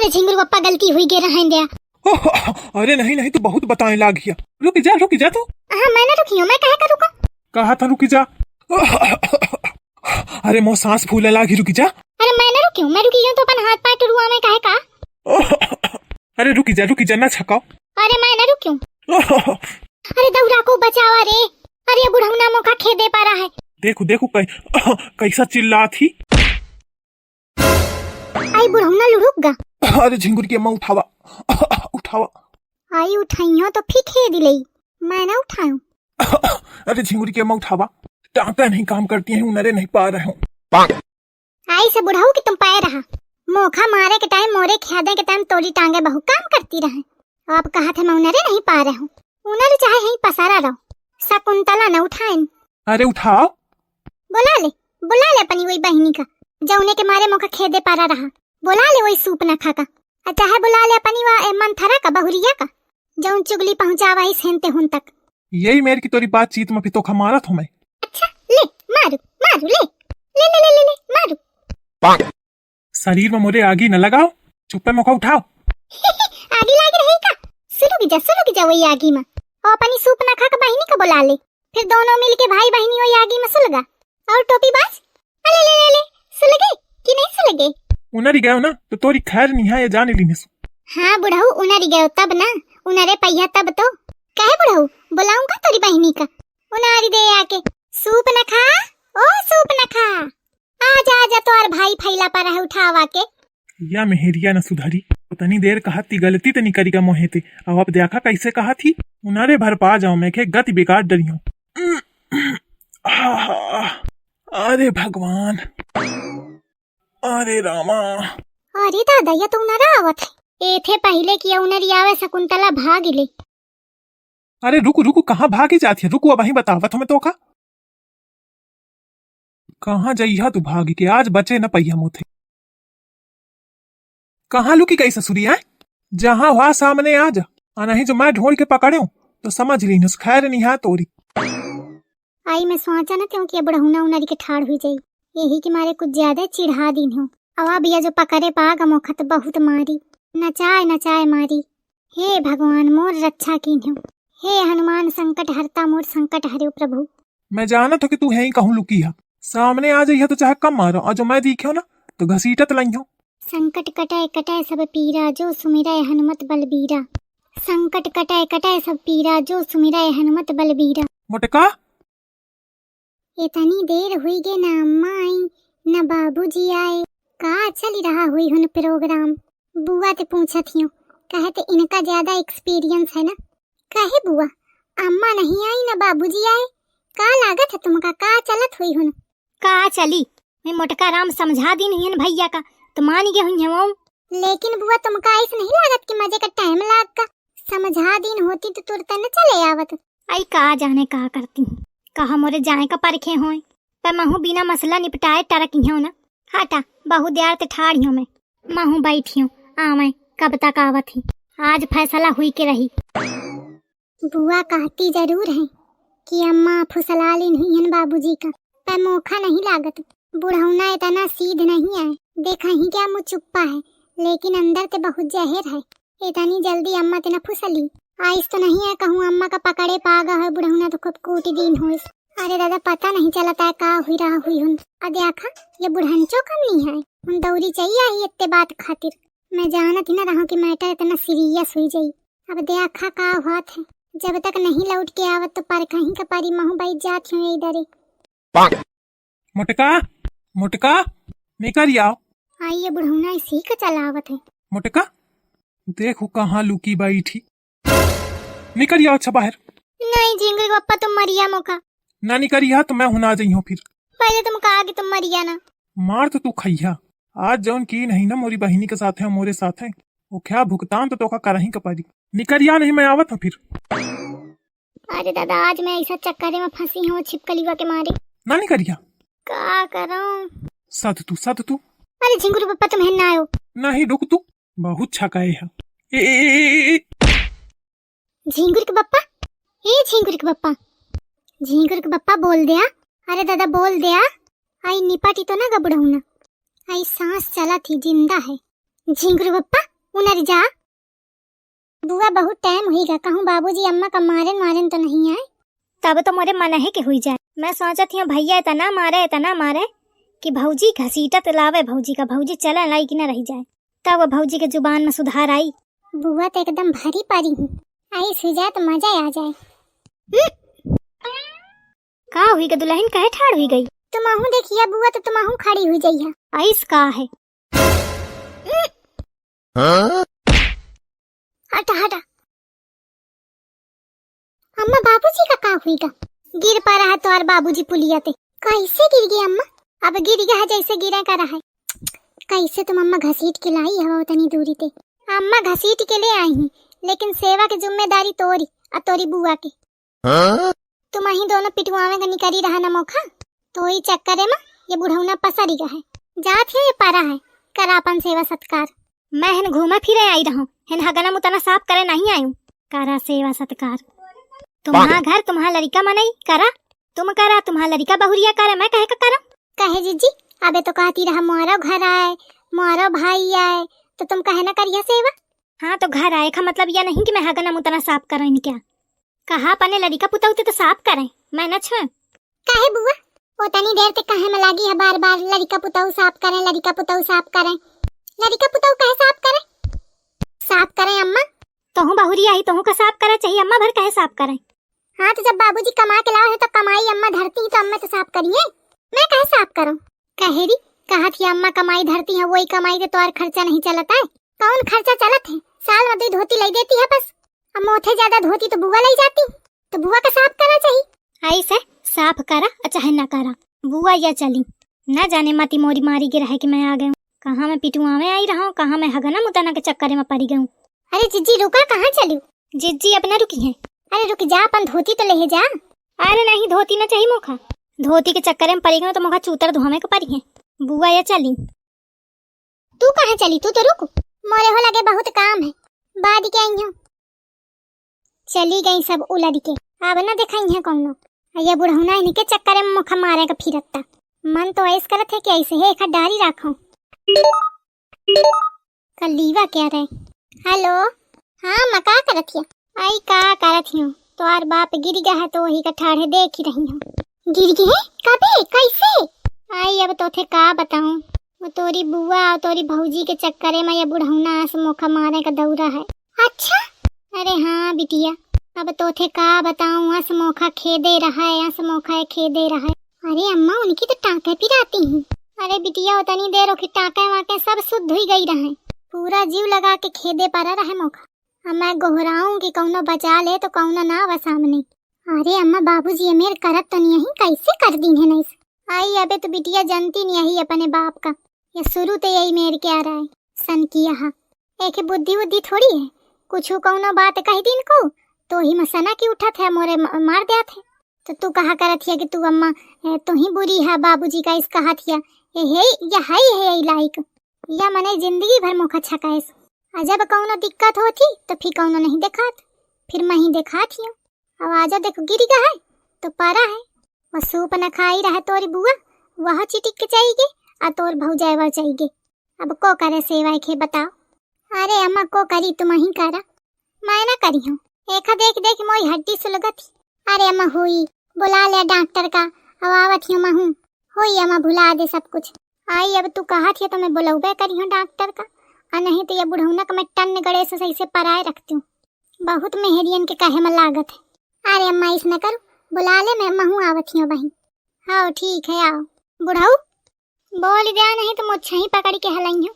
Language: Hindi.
अरे झिंगुर पप्पा गलती हुई गे रहने दिया। अरे नहीं नहीं, तो बहुत बताने लाग गया। रुक जा तू। हाँ मैं ना रुकी हूँ, मैं कहे का रुका। कहा था रुकी जा। अरे मो सांस फूले लागी, रुकी जा। अरे मैं ना रुकी हूँ, मैं रुकी हूँ तो अपन हाथ पाए टुरुआ में कहे का। अरे रुकी जा ना छकाओ। अरे मैं ना रुकी हूँ। अरे दौरा को बचावा रे। अरे बुढ़ौना मौका खे दे पा रहा है। देखो कैसा चिल्ला थी। आई बुढ़ौना रुक गा। अरे झिंगुर की अम्मा उठावा। आई उठाइयो तो फिर खे दिलई, मैं ना उठाऊं। अरे झिंगुर की अम्मा उठावा, टांका नहीं काम करती है, उनरे नहीं पा रहे हूँ। आई से बुढ़ाऊ कि तुम पाए रहा, मोखा मारे के टाइम मोरे ख्यादे के टाइम तोरी टांगे बहु काम करती रहे। अब कहा थे मैं उनरे नहीं पा रहा हूँ, उनरे चाहे यहीं पसारा रहो, शकुंतला न उठाएं। अरे उठाओ। बुला ले अपनी वही बहनी का, जौने के मारे मोखा खेदे पारा रहा। बुला ले वही सूप न खा का, चाहे बुला ले अपनी वा मंथरा का बहुरिया का, जौन चुगली पहुंचावा ही सेंते हुन तक। यही मेरे की तोरी बातचीत में तो खमारा था मैं। अच्छा ले मारू ले मारू। शरीर में मोरे आगी न लगाओ, चुप पे मौका उठाओ। आगी लागी रही का, सुलग जा वही आगी में, और अपनी सूप न खा का बहनी का बुला ले, फिर दोनों मिल के भाई बहनी वही आगी में सुलगा। और टोपी बाज, ले सुलगे कि नहीं सुलगे? उनरी गयो ना तो तोरी खैर नहीं है, ये जाने ली। हाँ बुढ़ऊ उनरी गयो तब ना, उनरे पहिया तब तो कहे बुढ़ऊ बुलाऊंगा तोरी बहनी का, उनारी दे आके सूप न खा, ओ सूप न खा, आजा तो और भाई फैला पर है उठावा के। या मेहरिया न सुधारी, उतनी देर कहा थी गलती तो नहीं करी मोहे थे, अब देखा कैसे कहा थी, उनारे भर पा जाओ मैं के गति बेकार डरी हूँ। अरे भगवान, अरे रामा। अरे दादा ये तो उनरा आवत है, ए थे पहले किया उनरी आवे शकुंतला भाग ले। अरे रुको कहाँ भागी जाती है, रुको वही बतावत हमें तो का। कहाँ जाइया तू भाग के, आज बचे न पहिया मोथे। कहाँ लुकी गई ससुरी है, जहाँ हुआ सामने आ जा, नहीं जो मैं ढोल के पकड़े हूँ तो समझ ली नुस खैर नहीं है तोरी। आई मैं सोचा न क्यों कि बुढ़ऊना उनरी के ठाड़ हुई जाई, यही के मारे कुछ ज्यादा चिढ़ा दिन हो। अवा भैया जो पकड़े पागा मोखत बहुत मारी, नचाए मारी। हे भगवान मोर रक्षा कीन हो, हे हनुमान संकट हरता मोर संकट हरे प्रभु। मैं जाना था कि तू है ही कहूँ लुकी है, सामने आ जाइए तो चाहे कम मारो, और जो मैं दिखे हो ना तो घसीटत लाई हो। संकट कटाए सब पीरा, जो सुमिराए हनुमत बलबीरा। संकट कटाए सब पीरा, जो सुमिराए हनुमत बलबीरा। मोटका इतनी देर हुई गे ना अम्मा आई न बाबूजी आए, का चली रहा हुई हुन प्रोग्राम। बुआ ते पूछा थियो, कहते इनका ज्यादा एक्सपीरियंस है ना। कहे बुआ अम्मा नहीं आई न बाबूजी आए, का लागत है तुमका, का चलत हुई हुन? का चली मैं मोटका राम समझा दी नहीं भैया का, तो मान गए हुई हूँ। लेकिन बुआ तुमका ऐसे नहीं लागत कि मजे का टाइम लाग का, समझा दिन होती तो तुरंत न चले आवत। आई का जाने का करती कहा मोरे जाए का परखे होए, पर महू बिना मसला निपटाए टरकी हूँ ना। हटा बहु देर ते ठाड़ी हूँ मैं, महू बैठी हूँ, मैं कब तक आवत ही, आज फैसला हुई के रही। बुआ कहती जरूर है कि अम्मा फुसला ली नहीं है बाबूजी का, पर मोखा नहीं लागत। बुढ़ौना इतना सीध नहीं है, देखा ही क्या मुँह चुप्पा है, लेकिन अंदर ते बहुत जहर है। इतनी जल्दी अम्मा ते न फुसली, आइस तो नहीं है कहूँ अम्मा का पकड़े पागा है बुढ़ौना तो खूब कूटी दिन हो। अरे दादा पता नहीं चलता है का हुई रहा हुई हुन। देखा ये बुढ़ंचो कम नहीं है, उन दौरी चाहिए आई इतने बात खातिर। मैं जानत ही न रहा कि मैटर इतना सीरियस हुई जाई। अब देखा का बात है, जब तक नहीं लौट के आवत तो पर कहीं का पारी महू बैठ जाती हूँ इधर। मोटका निकल आओ। आई ये बुढ़ौना इसी का चलावत है। मोटका देखो कहाँ लुकी बैठी, निकल आओ अच्छा बाहर। नहीं झिंगुर पप्पा तुम मरिया मौका ना निकलिया तो मैं हुना जाइयो, फिर पहले तुम कहा कि तुम मरिया ना। मार तो तू खैया, आज जौन की नहीं ना मोरी बहिनी के साथ है मोरे साथ है, वो क्या भुगतान तो का करही का पारी। निकलिया नहीं मैं आवत हूँ फिर। अरे दादा आज मैं ऐसा चक्कर में फंसी हूँ छिपकलीवा के मारे। ना निकलिया का करूं? सद तू। अरे झिंगुर पप्पा तुम है ना आयो। नहीं रुक तू, बहुत छकाए है। झिंगुर के पप्पा, ए झिंगुर के पप्पा, झिंगुर के पप्पा बोल दिया। अरे दादा बोल दिया। आई निपाटी तो ना गबड़ाऊना, आई सांस चला थी जिंदा है। झिंगुर पप्पा उनर जा। बुआ बहुत टाइम होइगा, कहूँ बाबूजी अम्मा का मारन मारन तो नहीं आए। तब तो मोरे मन है कि हुई जाए। मैं सोचत हूँ भैया इतना मारे कि भौजी घसीटत लावे भौजी का, भौजी चलन लाई कि न रही जाए, तब वो भौजी के जुबान में सुधार आई। बुआ तो एकदम भारी पारी हूँ, आई सुजा तो मजा आ जाए। का हुई ग दुल्हन, कहे ठाड़ हुई गई? तुमहू देखिया बुआ, तो तुमहू खड़ी हुई जइहा। आइस का है? हटा हटा। अम्मा बाबूजी का हुईगा? गिर पा रहा है तो और बाबूजी पुलिया ते। कैसे गिर गई अम्मा? अब गिर गया है जैसे गिरा कर रहा है। कैसे तुम अम्मा घसीट के लाई है उतनी दूरी ते? अम्मा घसीट के ले आई हैं, लेकिन सेवा की जिम्मेदारी तोरी और तोरी बुआ की। तुम ही दोनों पिटवावे का निकरी रहा न मौका, तो ही चक्कर है ये बुढ़ौना पसरी का है। जात है ये पारा है करापन सेवा सत्कार। मैं हन घूमा फिरे आई रहूं, हन हगना मुतना साफ करे नहीं आयूं। करा सेवा सत्कार, तुम्हारा घर तुम्हारा लड़का मनई करा, तुम करा तुम्हारा लड़का बहुरिया करे, मैं कहे का करा? कहे जीजी अबे तो कहती रहा मोरो घर आए, मोरो भाई आए, तो तुम कहे ना करिया सेवा। हाँ तो घर आए का मतलब यह नहीं कि मैं हगना मुतना साफ करें क्या? कहा अपने लड़का पुतौते तो साफ करें, मैं न छो। काहे बुआ उतनी देर तक कहे में लगी है बार बार लड़का पुतौ साफ करें, लड़का पुतौ साफ करें। लड़का पुतौ कहे साफ करें? साफ करें अम्मा। तोहू बहुरिया ही तोहू का साफ करे चाहिए, अम्मा भर कहे साफ करें। हाँ तो जब बाबूजी कमा के लाओ है तो कमाई अम्मा धरती है तो अम्मा तो साफ करिए, मैं कहे साफ करूं? कहेरी कहा थी अम्मा कमाई धरती है, वही कमाई से तो और खर्चा नहीं चलता है। कौन खर्चा चलत है? साल में 2 धोती लाई देती है बस, अब मोथे ज्यादा धोती तो बुआ लाई जाती, तो बुआ का साफ करना चाहिए। ऐसे साफ करा चाहे न करा, बुआ या चली न जाने मती मोरी मारी के रहे कि मैं आ गई हूँ। कहाँ मैं पिटुआ में आई रहा हूँ, कहाँ मैं हगना मुतना के चक्कर में पड़ी गई हूँ। अरे जीजी रुका, कहाँ चली? जीजी अपना रुकी है। अरे रुक जा, अपन धोती तो ले जा। अरे नहीं धोती न चाहिए मोखा, धोती के चक्कर में पड़ी गई तो मोखा चूतर धोमे को पड़ी है। बुआ या चली। तू कहाँ चली? तू तो रुक, मोरे हो लगे बहुत काम है, बाद के आई हूँ। चली गई सब उलट के, अब न दिखाई है कौनो। ये बुढ़ौना इनके चक्कर में मुखा मारे का फिरता। मन तो ऐस करत है कि ऐसे है एक डारी रखूं। कलीवा क्या रहे? हेलो हाँ मैं का करत हिया? आई का करत हियो? तो आर बाप गिर गया है तो वही का ठाढ़े देख ही रही हूँ। गिर गए? कभी? कैसे? आई अब तो थे का बताऊं, वो तोरी बुआ और तोरी भौजी के चक्कर में ये बुढ़ौना आस मोखा मारे का दौरा है। अच्छा? अरे हाँ बिटिया, अब तो थे का बताऊं, आस मोखा खेदे रहा है, आस मोखा खेदे रहा है। अरे अम्मा उनकी तो टाँके पिराती हूँ। अरे बिटिया उतनी देर हो कि टाँके वाके सब शुद्ध हुई गई रहे, पूरा जीव लगा के खेदे पड़ा रहे मोखा। अब मैं गोहराऊं कि कौनो बचा ले तो कौनो ना वा सामने। अरे अम्मा बाबूजी ये मेर करत तो नहीं, कैसे कर दी है नहीं? आई अबे तो बिटिया जानती नहीं यही अपने बाप का, ये शुरू तो यही मेर के आ रहा है सन की। यहाँ एक बुद्धि बुद्धि थोड़ी है, कुछ कौनो बात कही दिन को तो ही मसना की उठा थे मोरे मार दिया थे। तो तू कहा करत हिया कि तू अम्मा तो ही बुरी है, बाबूजी का इस कहा थिया ये लाइक या मने जिंदगी भर मुख छकाए। जब कौनो दिक्कत होती तो फिर कौनो नहीं देखात, फिर मैं ही देखात हियो। अब आजा देखो गिरी का है तो पारा है, वो सूप न खाई रहा तोरी बुआ वह चिटिक के चाहिए और तोर भौजाई वह चाहिए। अब को करे सेवा के बताओ? अरे अम्मा को करी तुम ही करा, मैं ना करी हूँ। एक देख देख मोरी हड्डी सुलगत। अरे अम्मा हुई बुला लिया डॉक्टर का, अब आवत ही महू हुई अम्मा भुला दे सब कुछ। आई अब तू कहा थी तो मैं बुलाऊबे करी हूँ डॉक्टर का, और नहीं तो ये बुढ़ौना का मैं टन गड़े से सही से पराए रखती हूँ। बहुत मेहरियन के कहे में लागत है। अरे अम्मा इस न करो, बुला ले मैं महू आवत ही हूँ बहन। हाँ ठीक है आओ। बुढ़ाऊ बोल दिया नहीं तो मुझे ही पकड़ के हलाई हूँ।